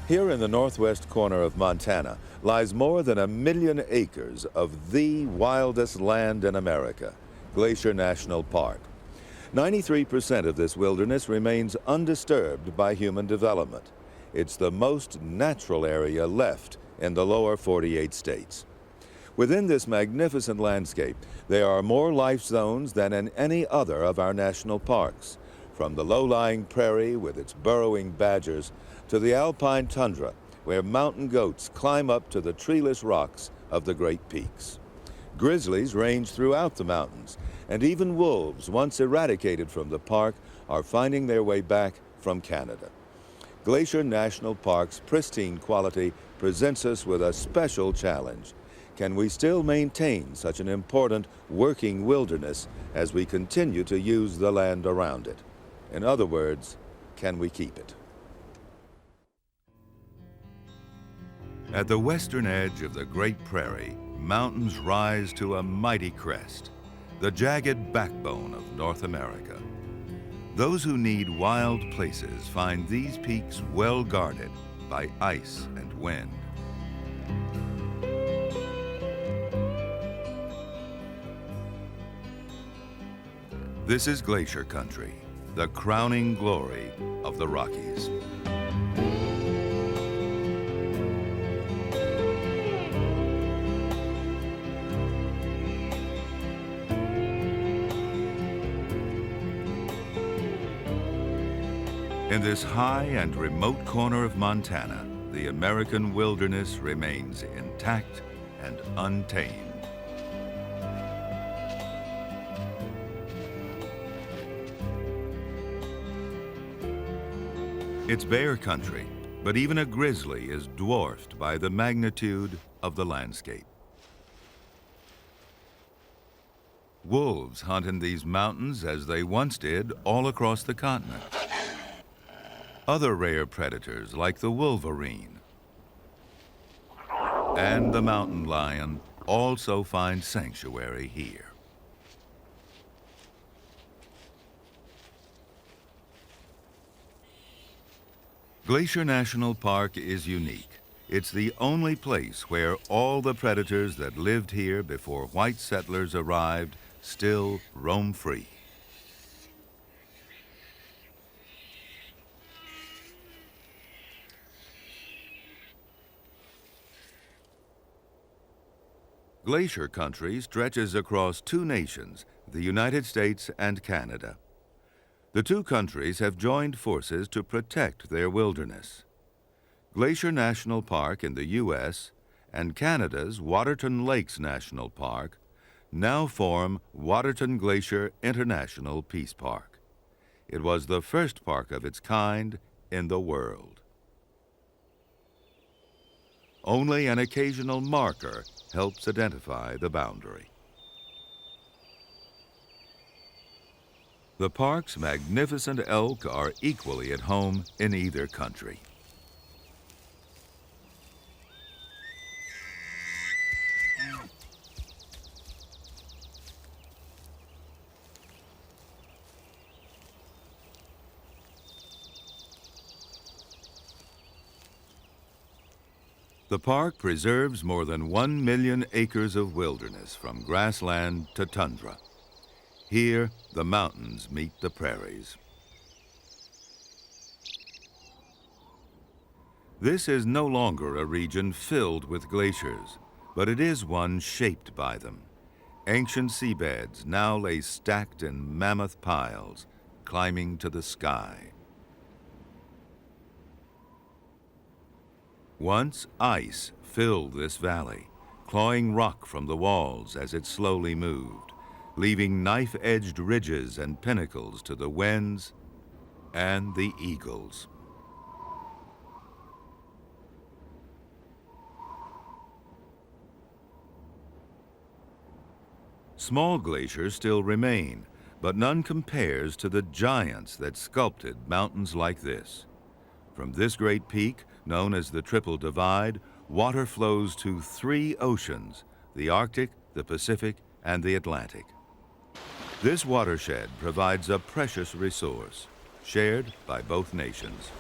Here in the northwest corner of Montana lies more than 1 million acres of the wildest land in America, Glacier National Park. 93% of this wilderness remains undisturbed by human development. It's the most natural area left in the lower 48 states. Within this magnificent landscape, there are more life zones than in any other of our national parks, from the low-lying prairie with its burrowing badgers to the alpine tundra, where mountain goats climb up to the treeless rocks of the Great Peaks. Grizzlies range throughout the mountains, and even wolves, once eradicated from the park, are finding their way back from Canada. Glacier National Park's pristine quality presents us with a special challenge. Can we still maintain such an important working wilderness as we continue to use the land around it? In other words, can we keep it? At the western edge of the Great Prairie, mountains rise to a mighty crest, the jagged backbone of North America. Those who need wild places find these peaks well guarded by ice and wind. This is Glacier Country, the crowning glory of the Rockies. In this high and remote corner of Montana, the American wilderness remains intact and untamed. It's bare country, but even a grizzly is dwarfed by the magnitude of the landscape. Wolves hunt in these mountains as they once did all across the continent. Other rare predators like the wolverine and the mountain lion also find sanctuary here. Glacier National Park is unique. It's the only place where all the predators that lived here before white settlers arrived still roam free. Glacier Country stretches across two nations, the United States and Canada. The two countries have joined forces to protect their wilderness. Glacier National Park in the U.S. and Canada's Waterton Lakes National Park now form Waterton-Glacier International Peace Park. It was the first park of its kind in the world. Only an occasional marker helps identify the boundary. The park's magnificent elk are equally at home in either country. The park preserves more than 1 million acres of wilderness from grassland to tundra. Here, the mountains meet the prairies. This is no longer a region filled with glaciers, but it is one shaped by them. Ancient seabeds now lay stacked in mammoth piles, climbing to the sky. Once ice filled this valley, clawing rock from the walls as it slowly moved, leaving knife-edged ridges and pinnacles to the winds and the eagles. Small glaciers still remain, but none compares to the giants that sculpted mountains like this. From this great peak, known as the Triple Divide, water flows to 3 oceans, the Arctic, the Pacific, and the Atlantic. This watershed provides a precious resource, shared by both nations.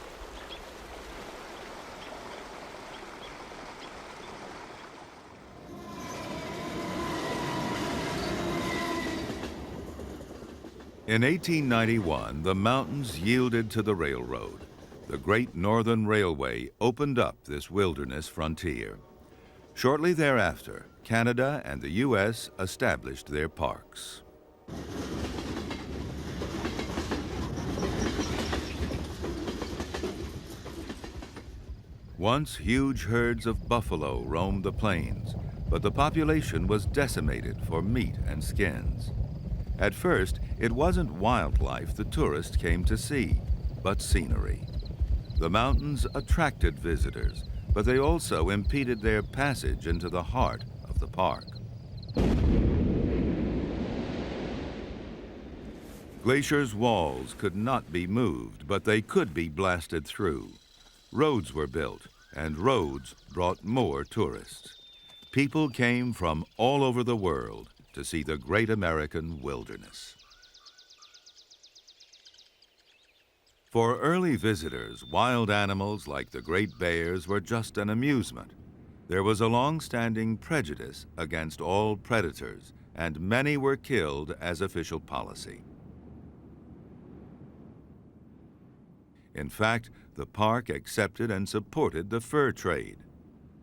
In 1891, the mountains yielded to the railroad. The Great Northern Railway opened up this wilderness frontier. Shortly thereafter, Canada and the U.S. established their parks. Once huge herds of buffalo roamed the plains, but the population was decimated for meat and skins. At first, it wasn't wildlife the tourists came to see, but scenery. The mountains attracted visitors, but they also impeded their passage into the heart of the park. Glacier's walls could not be moved, but they could be blasted through. Roads were built, and roads brought more tourists. People came from all over the world to see the great American wilderness. For early visitors, wild animals like the great bears were just an amusement. There was a long-standing prejudice against all predators, and many were killed as official policy. In fact, the park accepted and supported the fur trade.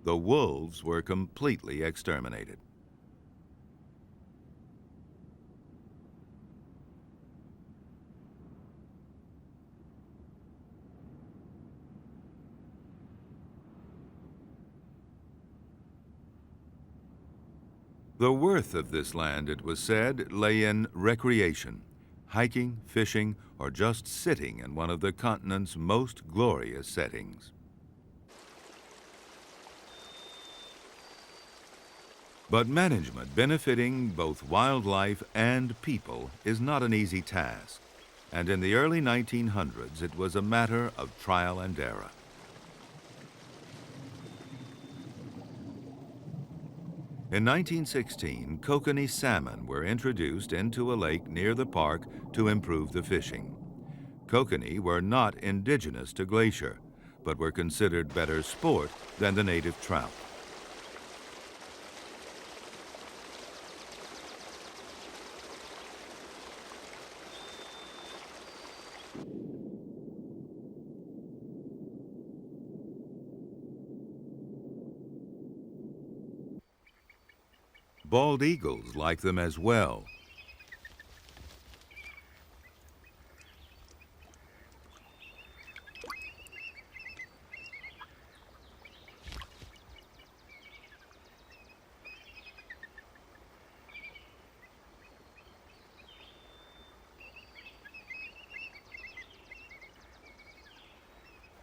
The wolves were completely exterminated. The worth of this land, it was said, lay in recreation, hiking, fishing, or just sitting in one of the continent's most glorious settings. But management benefiting both wildlife and people is not an easy task, and in the early 1900s it was a matter of trial and error. In 1916, kokanee salmon were introduced into a lake near the park to improve the fishing. Kokanee were not indigenous to Glacier, but were considered better sport than the native trout. Bald eagles like them as well.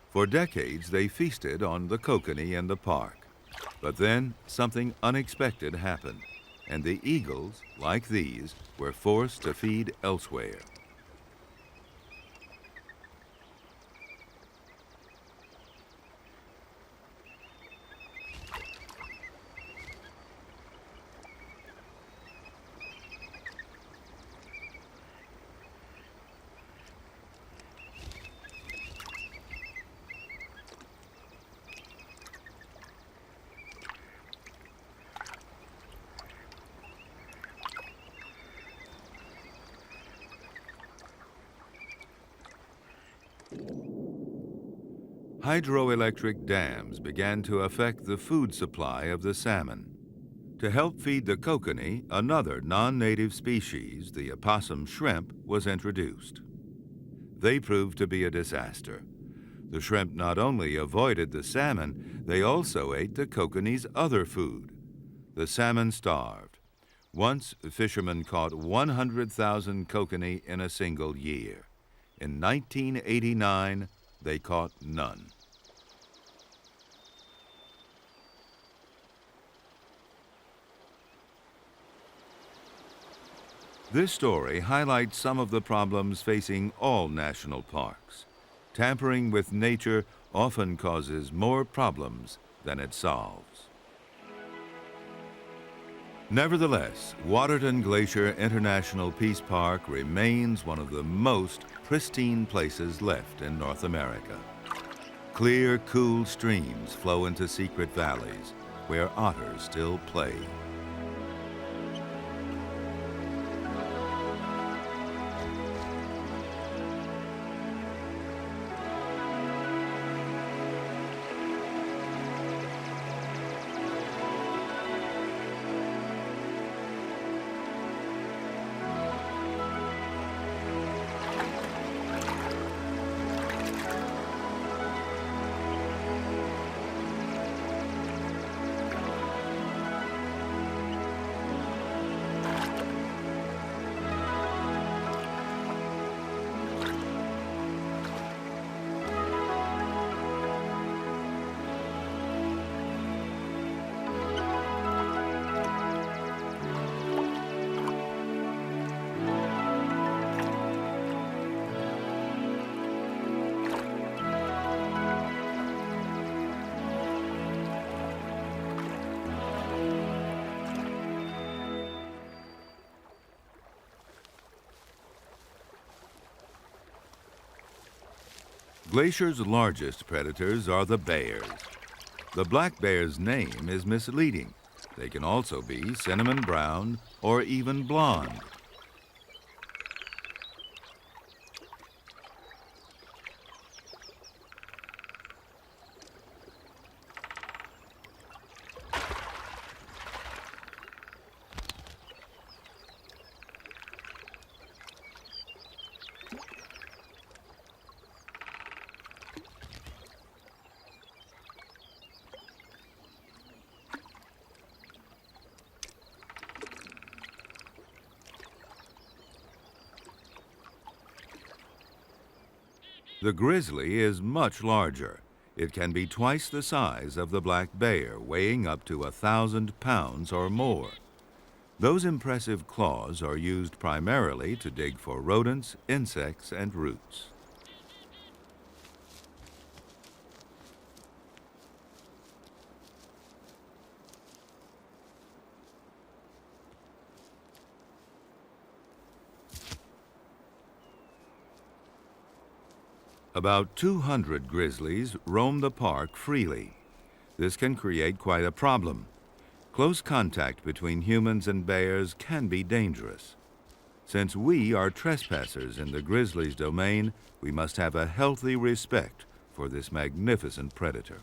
For decades, they feasted on the kokanee in the park. But then something unexpected happened, and the eagles, like these, were forced to feed elsewhere. hydroelectric dams began to affect the food supply of the salmon. To help feed the kokanee, another non-native species, the opossum shrimp, was introduced. They proved to be a disaster. The shrimp not only avoided the salmon, they also ate the kokanee's other food. The salmon starved. Once, fishermen caught 100,000 kokanee in a single year. In 1989, they caught none. This story highlights some of the problems facing all national parks. Tampering with nature often causes more problems than it solves. Nevertheless, Waterton-Glacier International Peace Park remains one of the most pristine places left in North America. Clear, cool streams flow into secret valleys where otters still play. Glacier's largest predators are the bears. The black bear's name is misleading. They can also be cinnamon brown or even blonde. The grizzly is much larger. It can be twice the size of the black bear, weighing up to 1,000 pounds or more. Those impressive claws are used primarily to dig for rodents, insects, and roots. About 200 grizzlies roam the park freely. This can create quite a problem. Close contact between humans and bears can be dangerous. Since we are trespassers in the grizzly's domain, we must have a healthy respect for this magnificent predator.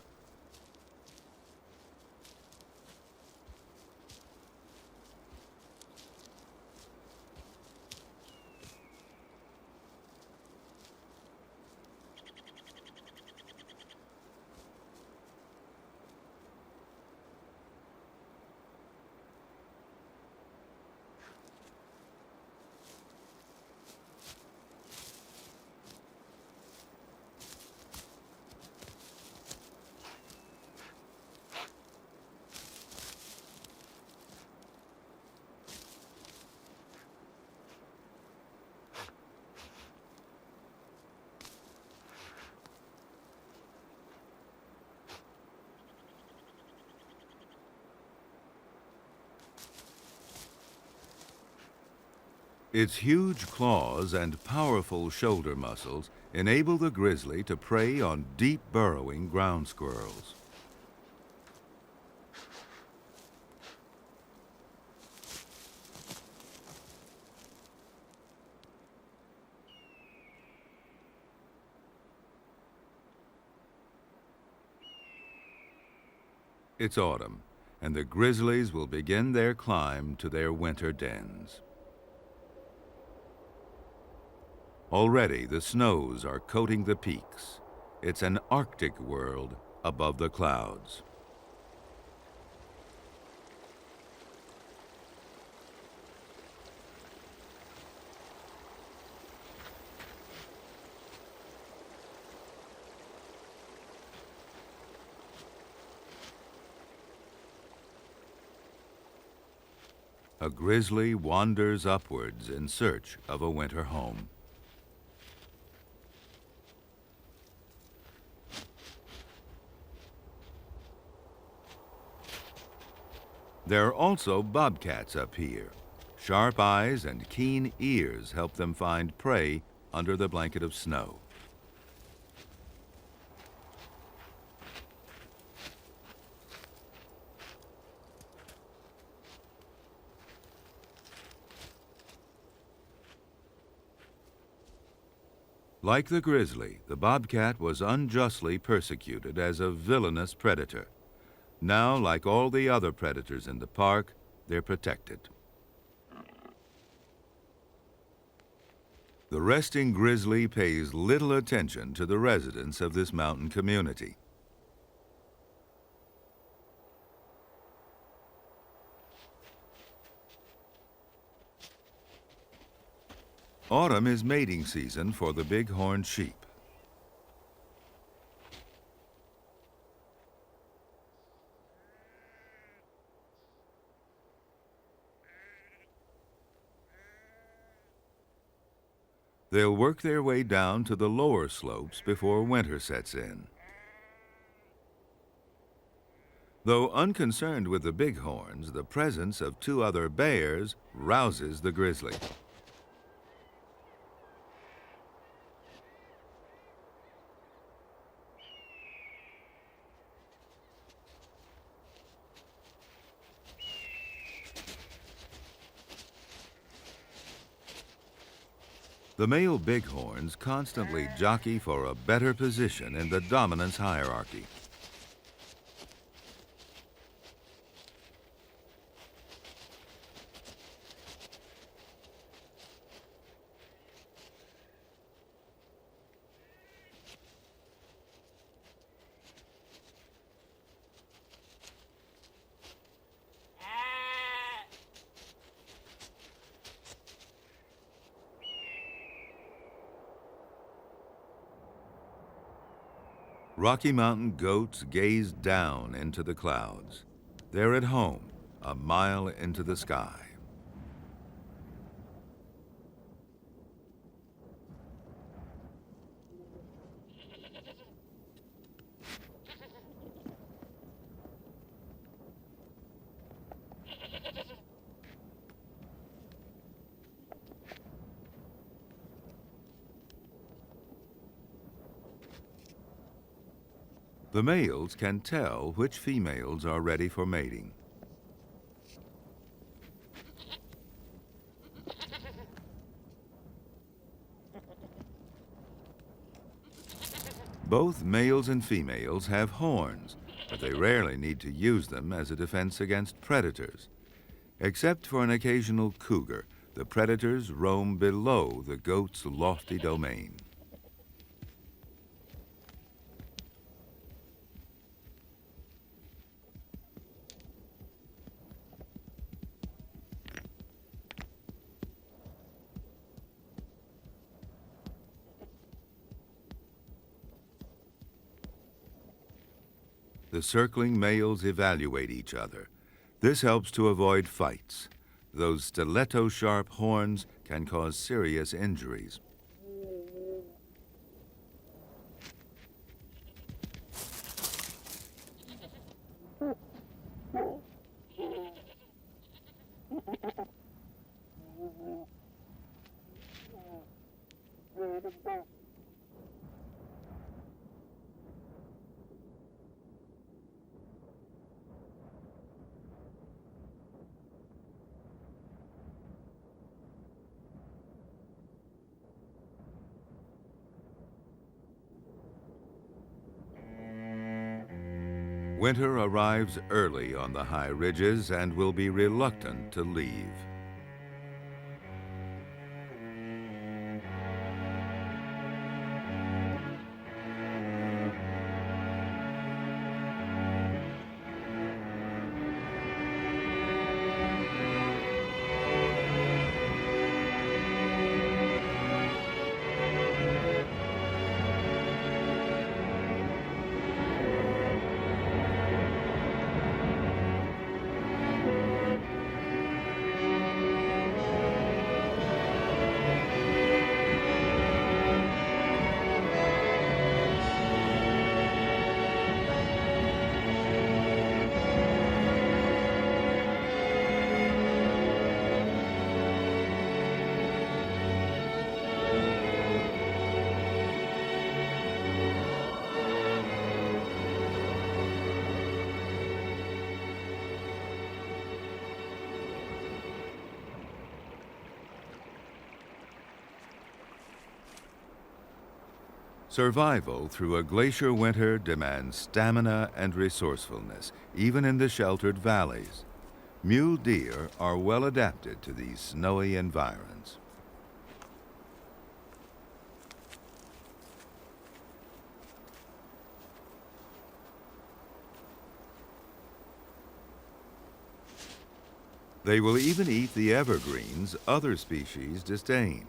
Its huge claws and powerful shoulder muscles enable the grizzly to prey on deep burrowing ground squirrels. It's autumn, and the grizzlies will begin their climb to their winter dens. Already the snows are coating the peaks. It's an Arctic world above the clouds. A grizzly wanders upwards in search of a winter home. There are also bobcats up here. Sharp eyes and keen ears help them find prey under the blanket of snow. Like the grizzly, the bobcat was unjustly persecuted as a villainous predator. Now, like all the other predators in the park, they're protected. The resting grizzly pays little attention to the residents of this mountain community. Autumn is mating season for the bighorn sheep. They'll work their way down to the lower slopes before winter sets in. Though unconcerned with the bighorns, the presence of two other bears rouses the grizzly. The male bighorns constantly jockey for a better position in the dominance hierarchy. Rocky Mountain goats gaze down into the clouds. They're at home, a mile into the sky. The males can tell which females are ready for mating. Both males and females have horns, but they rarely need to use them as a defense against predators. Except for an occasional cougar, the predators roam below the goat's lofty domain. The circling males evaluate each other. This helps to avoid fights. Those stiletto-sharp horns can cause serious injuries. Winter arrives early on the high ridges and will be reluctant to leave. Survival through a glacier winter demands stamina and resourcefulness, even in the sheltered valleys. Mule deer are well adapted to these snowy environs. They will even eat the evergreens other species disdain.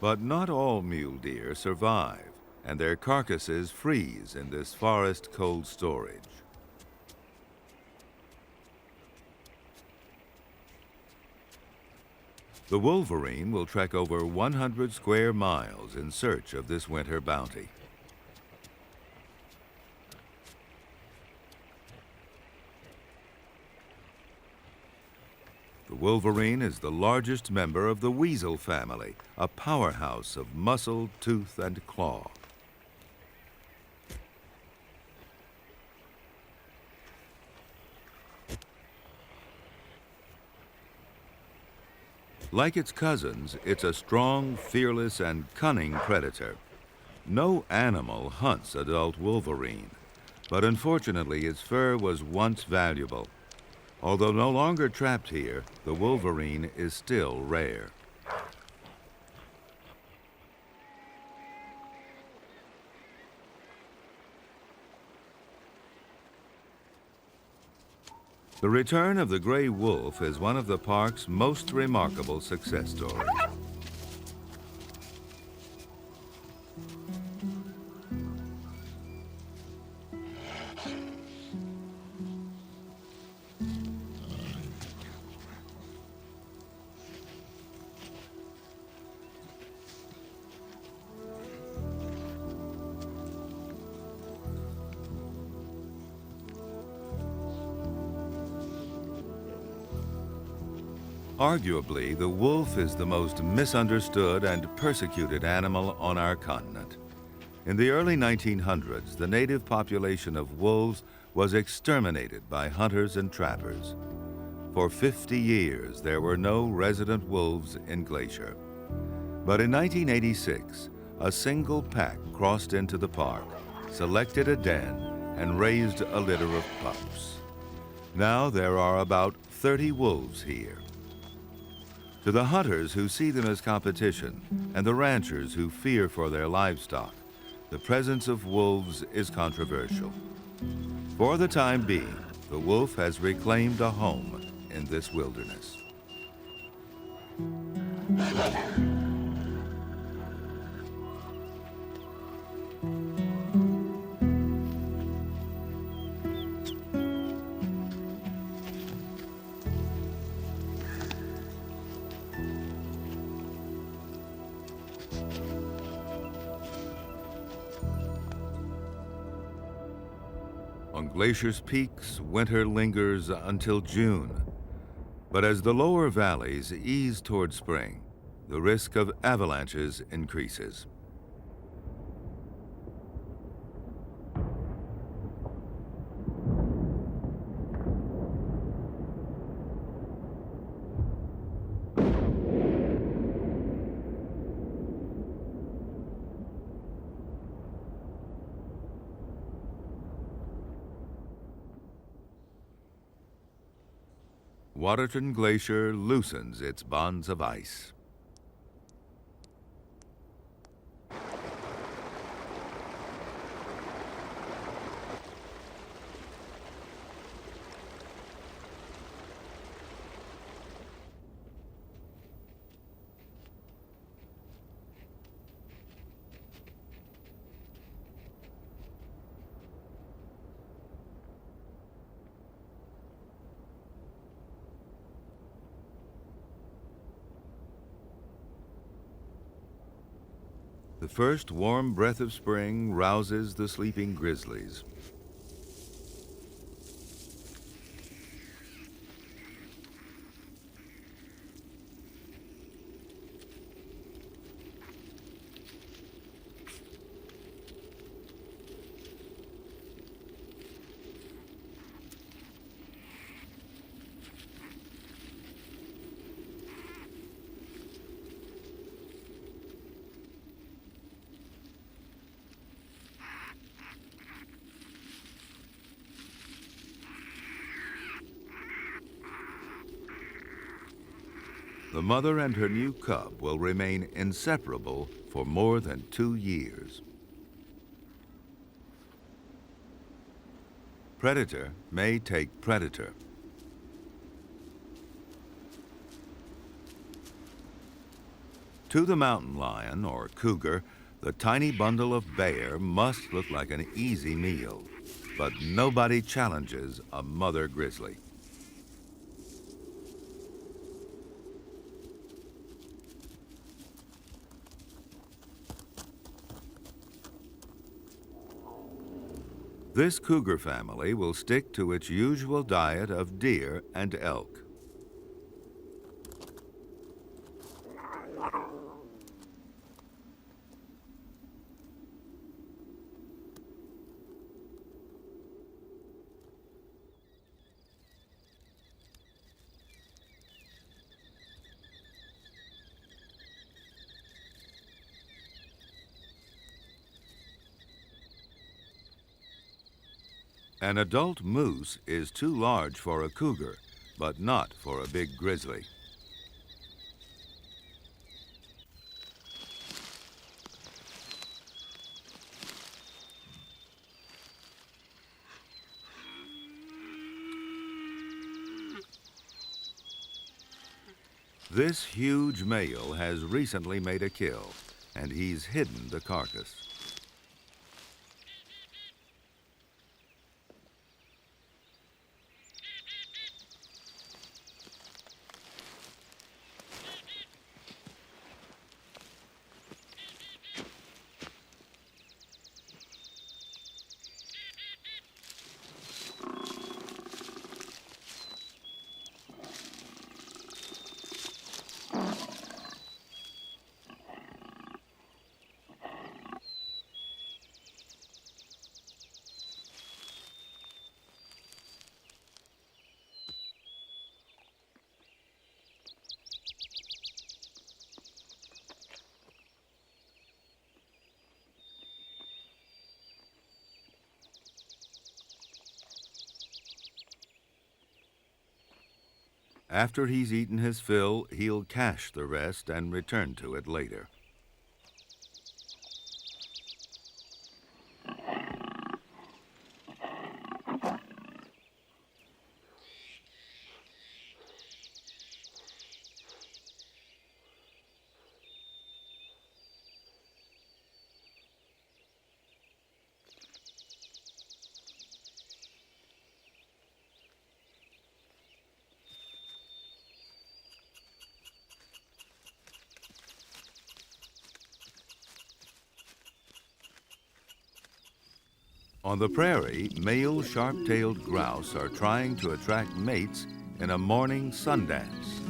But not all mule deer survive, and their carcasses freeze in this forest cold storage. The wolverine will trek over 100 square miles in search of this winter bounty. The wolverine is the largest member of the weasel family, a powerhouse of muscle, tooth, and claw. Like its cousins, it's a strong, fearless, and cunning predator. No animal hunts adult wolverine, but unfortunately its fur was once valuable. Although no longer trapped here, the wolverine is still rare. The return of the gray wolf is one of the park's most remarkable success stories. Arguably, the wolf is the most misunderstood and persecuted animal on our continent. In the early 1900s, the native population of wolves was exterminated by hunters and trappers. For 50 years, there were no resident wolves in Glacier. But in 1986, a single pack crossed into the park, selected a den, and raised a litter of pups. Now there are about 30 wolves here. To the hunters who see them as competition and the ranchers who fear for their livestock, the presence of wolves is controversial. For the time being, the wolf has reclaimed a home in this wilderness. Glacier's peaks, winter lingers until June. But as the lower valleys ease toward spring, the risk of avalanches increases. Waterton Glacier loosens its bonds of ice. The first warm breath of spring rouses the sleeping grizzlies. The mother and her new cub will remain inseparable for more than 2 years. Predator may take predator. To the mountain lion or cougar, the tiny bundle of bear must look like an easy meal, but nobody challenges a mother grizzly. This cougar family will stick to its usual diet of deer and elk. An adult moose is too large for a cougar, but not for a big grizzly. This huge male has recently made a kill, and he's hidden the carcass. After he's eaten his fill, he'll cache the rest and return to it later. On the prairie, male sharp-tailed grouse are trying to attract mates in a morning sundance.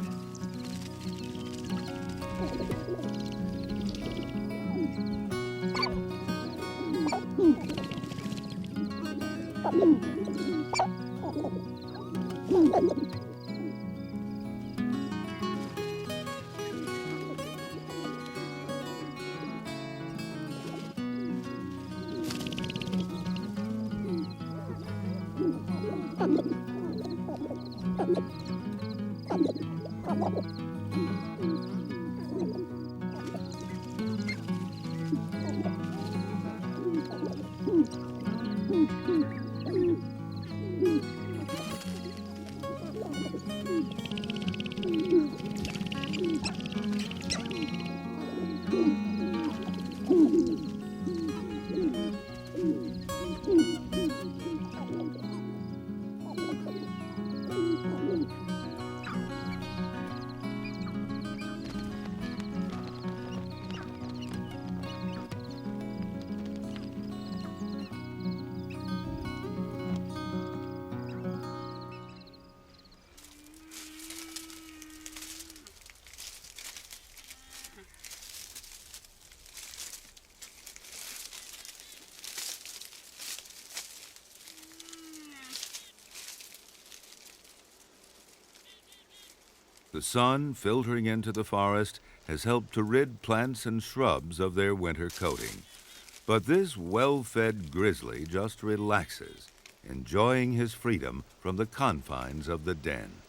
The sun filtering into the forest has helped to rid plants and shrubs of their winter coating. But this well-fed grizzly just relaxes, enjoying his freedom from the confines of the den.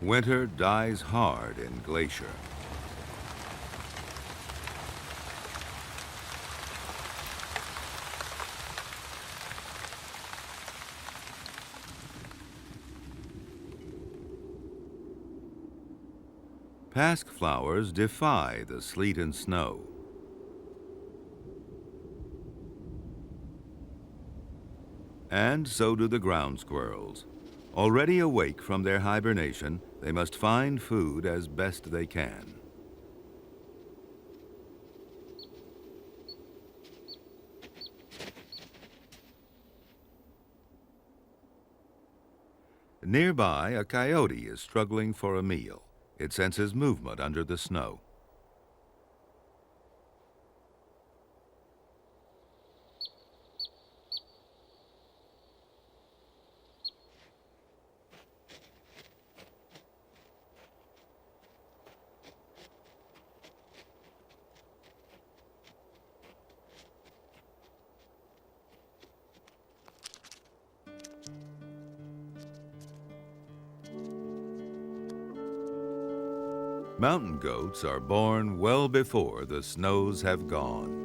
Winter dies hard in Glacier. Pasque flowers defy the sleet and snow. And so do the ground squirrels. Already awake from their hibernation, they must find food as best they can. Nearby, a coyote is struggling for a meal. It senses movement under the snow. Mountain goats are born well before the snows have gone.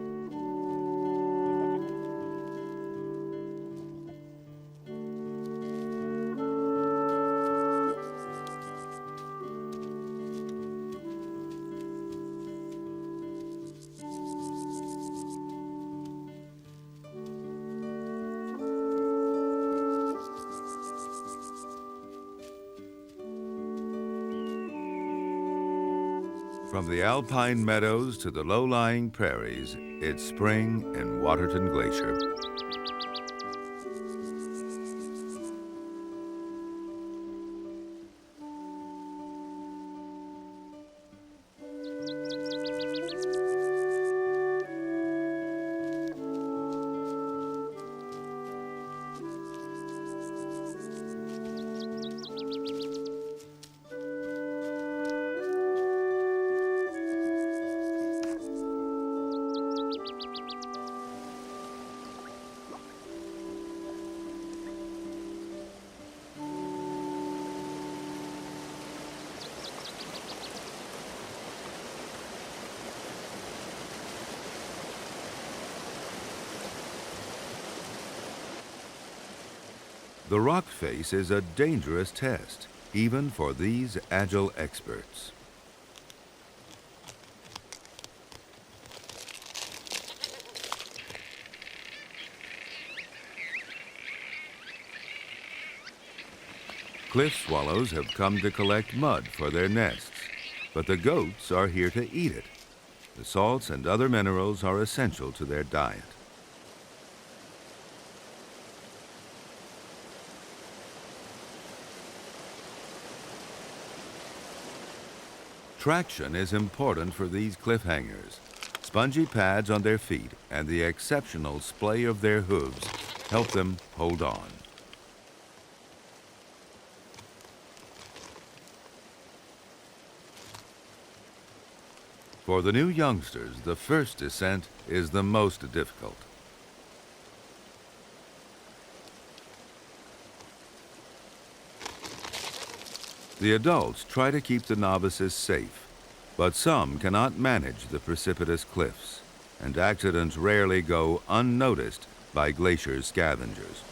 From the alpine meadows to the low-lying prairies, it's spring in Waterton-Glacier. The rock face is a dangerous test, even for these agile experts. Cliff swallows have come to collect mud for their nests, but the goats are here to eat it. The salts and other minerals are essential to their diet. Traction is important for these cliffhangers. Spongy pads on their feet and the exceptional splay of their hooves help them hold on. For the new youngsters, the first descent is the most difficult. The adults try to keep the novices safe, but some cannot manage the precipitous cliffs, and accidents rarely go unnoticed by glacier scavengers.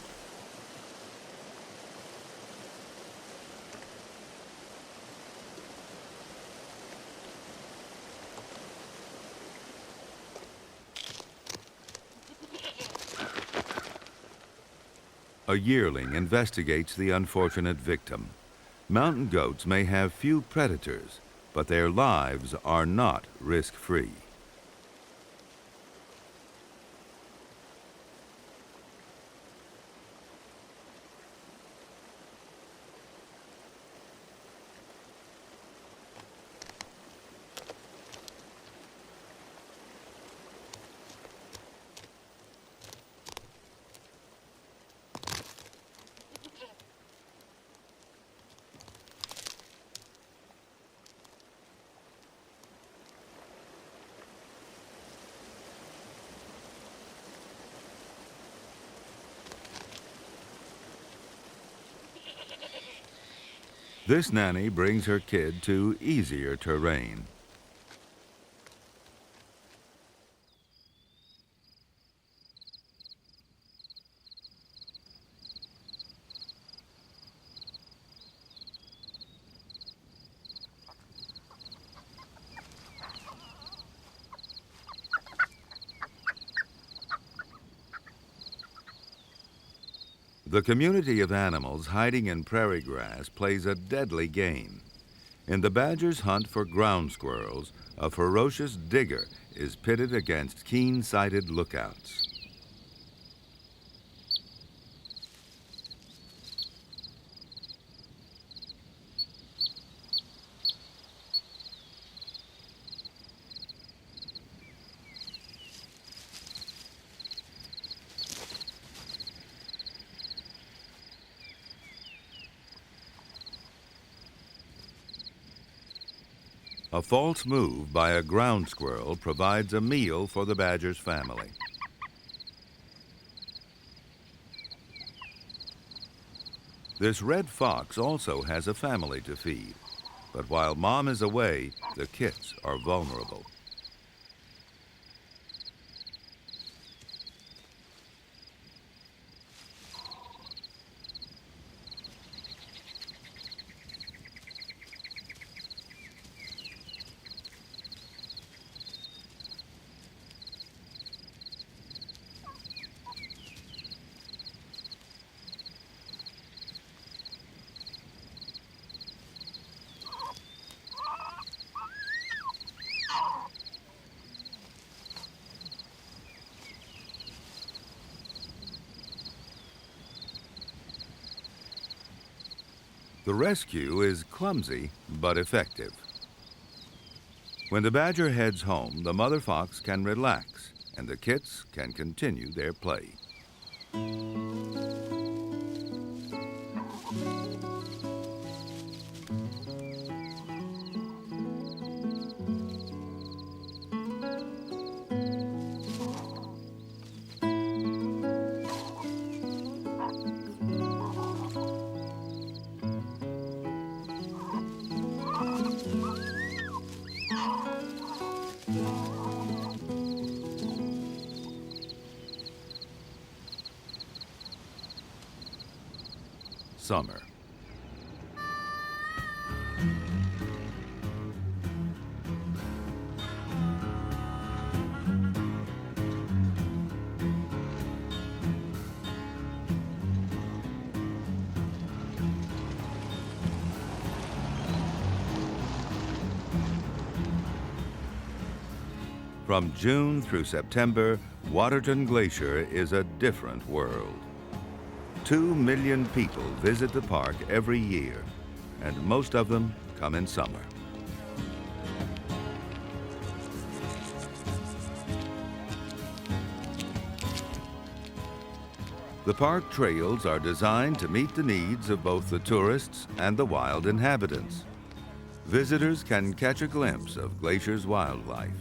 A yearling investigates the unfortunate victim. Mountain goats may have few predators, but their lives are not risk-free. This nanny brings her kid to easier terrain. The community of animals hiding in prairie grass plays a deadly game. In the badger's hunt for ground squirrels, a ferocious digger is pitted against keen-sighted lookouts. A false move by a ground squirrel provides a meal for the badger's family. This red fox also has a family to feed, but while mom is away, the kits are vulnerable. The rescue is clumsy but effective. When the badger heads home, the mother fox can relax and the kits can continue their play. summer. From June through September, Waterton-Glacier is a different world. 2 million people visit the park every year, and most of them come in summer. The park trails are designed to meet the needs of both the tourists and the wild inhabitants. Visitors can catch a glimpse of Glacier's wildlife,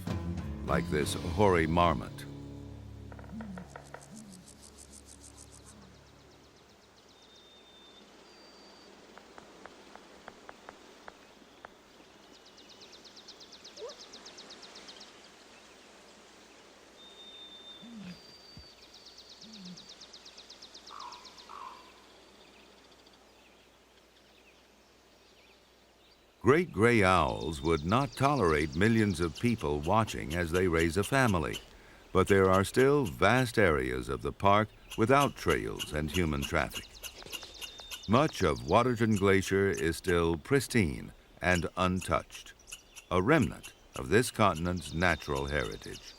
like this hoary marmot. Great gray owls would not tolerate millions of people watching as they raise a family, but there are still vast areas of the park without trails and human traffic. Much of Waterton Glacier is still pristine and untouched, a remnant of this continent's natural heritage.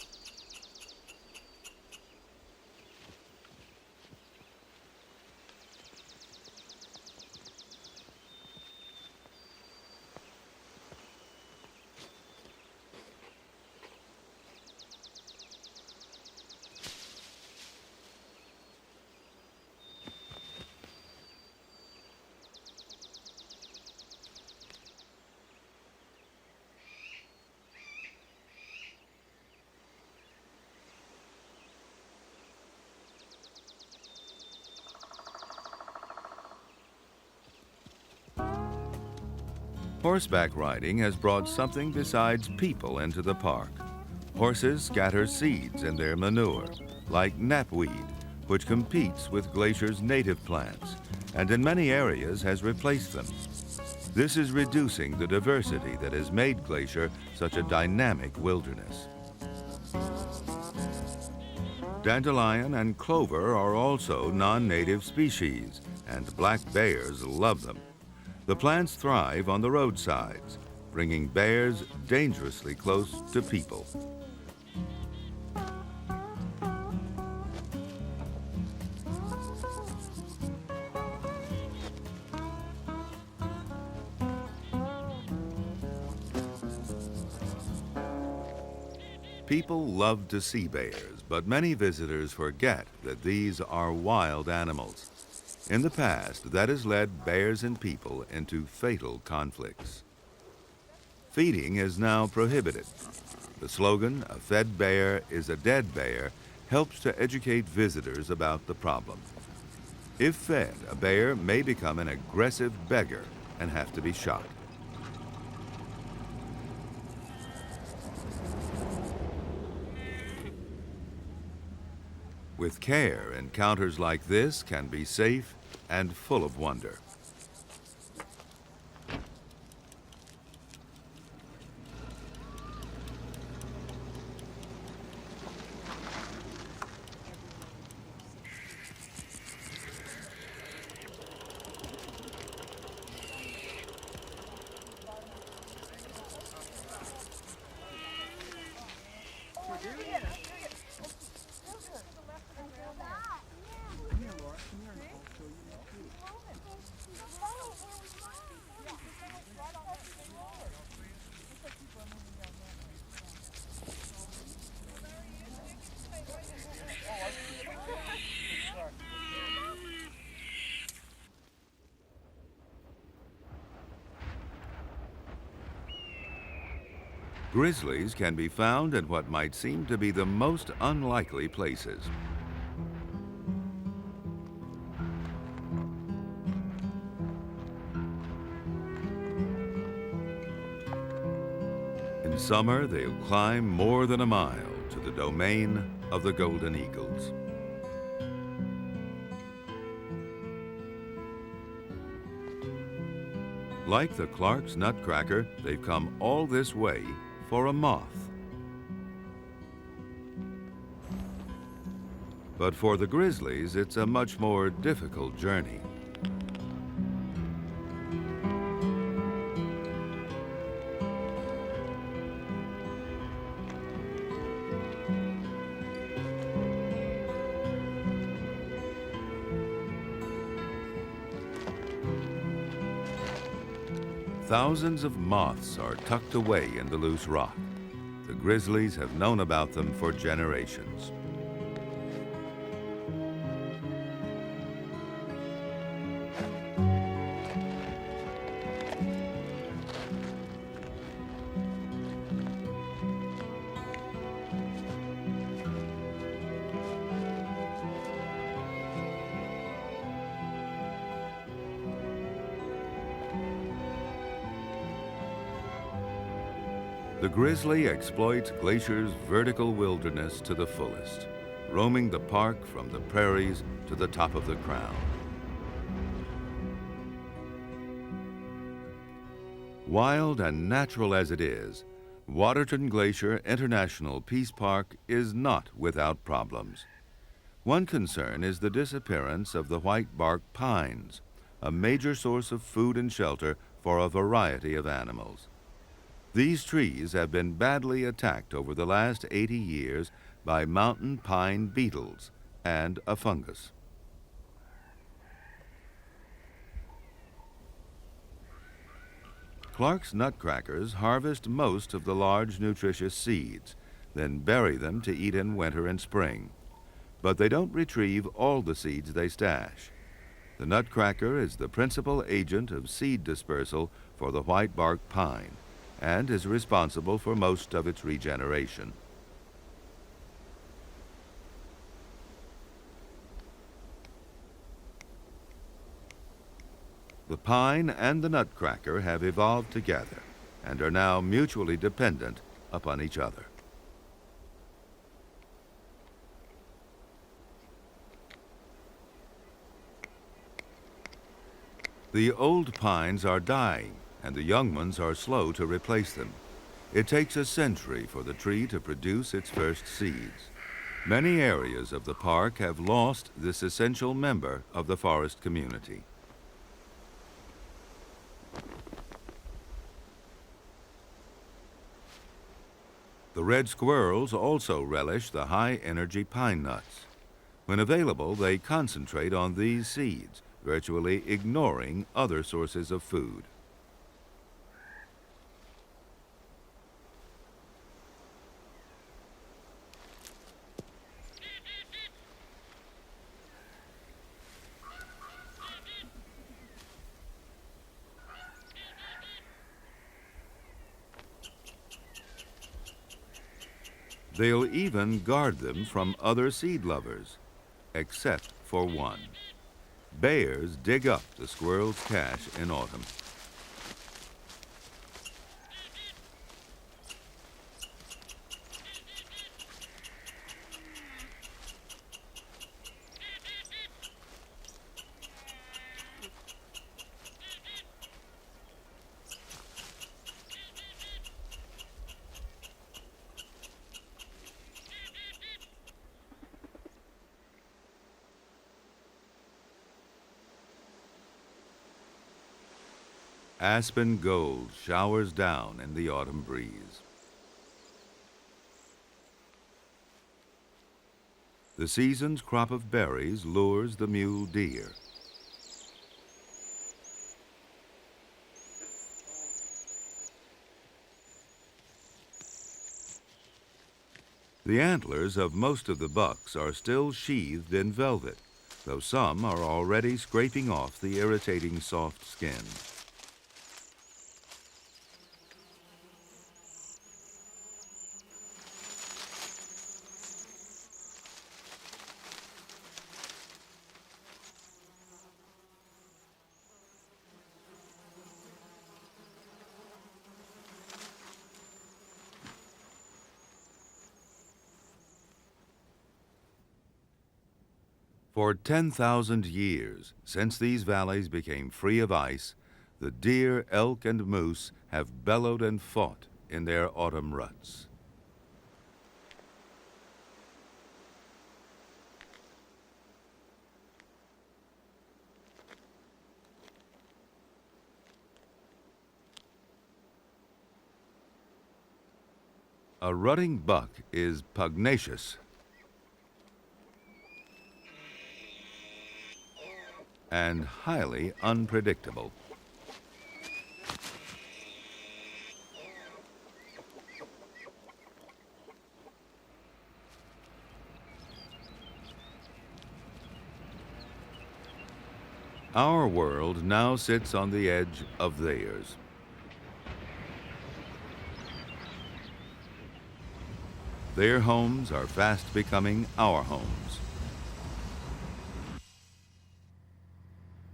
Horseback riding has brought something besides people into the park. Horses scatter seeds in their manure, like knapweed, which competes with Glacier's native plants, and in many areas has replaced them. This is reducing the diversity that has made Glacier such a dynamic wilderness. Dandelion and clover are also non-native species, and black bears love them. The plants thrive on the roadsides, bringing bears dangerously close to people. People love to see bears, but many visitors forget that these are wild animals. In the past, that has led bears and people into fatal conflicts. Feeding is now prohibited. The slogan, "A fed bear is a dead bear," helps to educate visitors about the problem. If fed, a bear may become an aggressive beggar and have to be shot. With care, encounters like this can be safe and full of wonder. Grizzlies can be found in what might seem to be the most unlikely places. In summer, they'll climb more than a mile to the domain of the golden eagles. Like the Clark's nutcracker, they've come all this way for a moth. But for the grizzlies, it's a much more difficult journey. Thousands of moths are tucked away in the loose rock. The grizzlies have known about them for generations. The grizzly exploits Glacier's vertical wilderness to the fullest, roaming the park from the prairies to the top of the crown. Wild and natural as it is, Waterton-Glacier International Peace Park is not without problems. One concern is the disappearance of the white bark pines, a major source of food and shelter for a variety of animals. These trees have been badly attacked over the last 80 years by mountain pine beetles and a fungus. Clark's nutcrackers harvest most of the large nutritious seeds, then bury them to eat in winter and spring. But they don't retrieve all the seeds they stash. The nutcracker is the principal agent of seed dispersal for the white bark pine, and is responsible for most of its regeneration. The pine and the nutcracker have evolved together and are now mutually dependent upon each other. The old pines are dying, and the young ones are slow to replace them. It takes a century for the tree to produce its first seeds. Many areas of the park have lost this essential member of the forest community. The red squirrels also relish the high-energy pine nuts. When available, they concentrate on these seeds, virtually ignoring other sources of food. They'll even guard them from other seed lovers, except for one. Bears dig up the squirrel's cache in autumn. Aspen gold showers down in the autumn breeze. The season's crop of berries lures the mule deer. The antlers of most of the bucks are still sheathed in velvet, though some are already scraping off the irritating soft skin. For 10,000 years, since these valleys became free of ice, the deer, elk, and moose have bellowed and fought in their autumn ruts. A rutting buck is pugnacious and highly unpredictable. Our world now sits on the edge of theirs. Their homes are fast becoming our homes.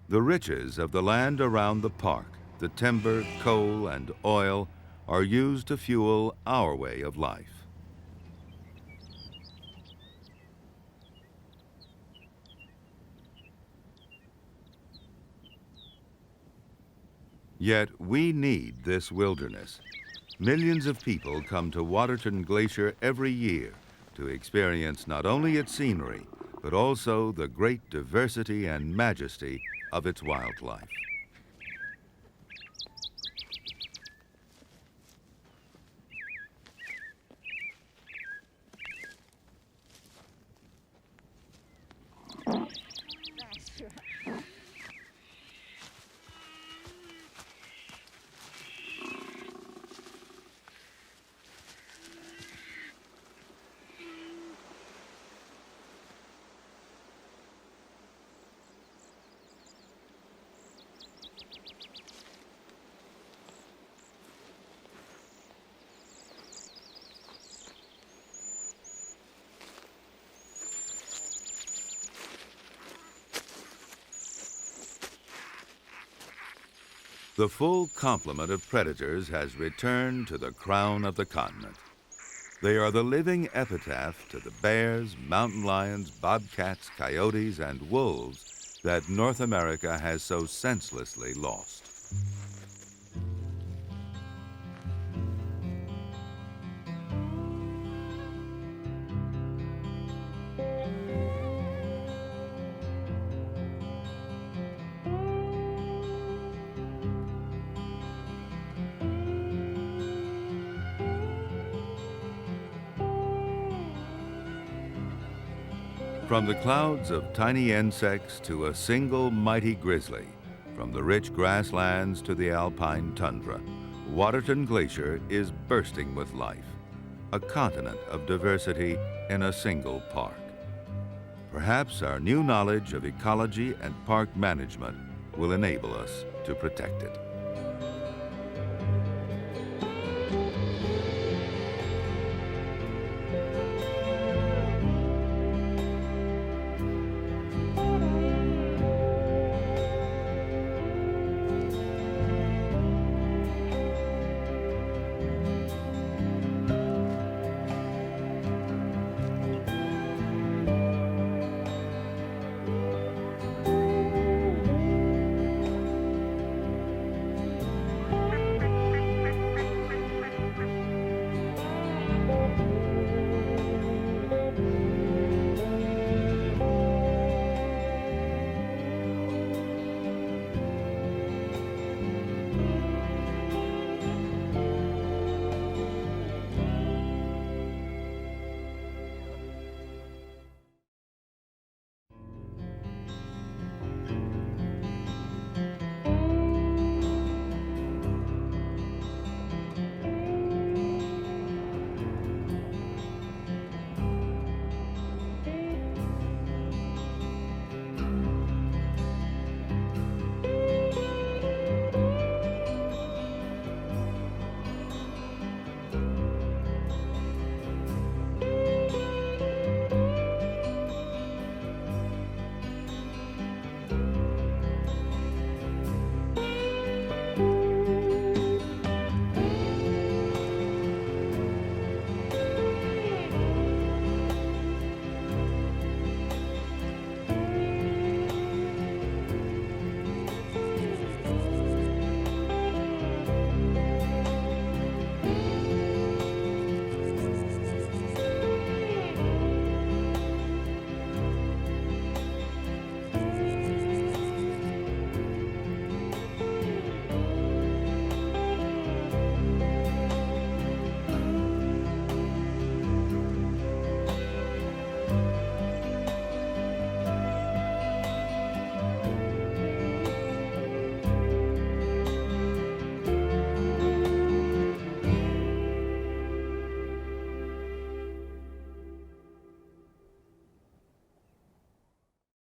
The riches of the land around the park, the timber, coal, and oil, are used to fuel our way of life. Yet we need this wilderness. Millions of people come to Waterton-Glacier every year to experience not only its scenery, but also the great diversity and majesty of its wildlife. The full complement of predators has returned to the crown of the continent. They are the living epitaph to the bears, mountain lions, bobcats, coyotes, and wolves that North America has so senselessly lost. From the clouds of tiny insects to a single mighty grizzly, from the rich grasslands to the alpine tundra, Waterton Glacier is bursting with life, a continent of diversity in a single park. Perhaps our new knowledge of ecology and park management will enable us to protect it.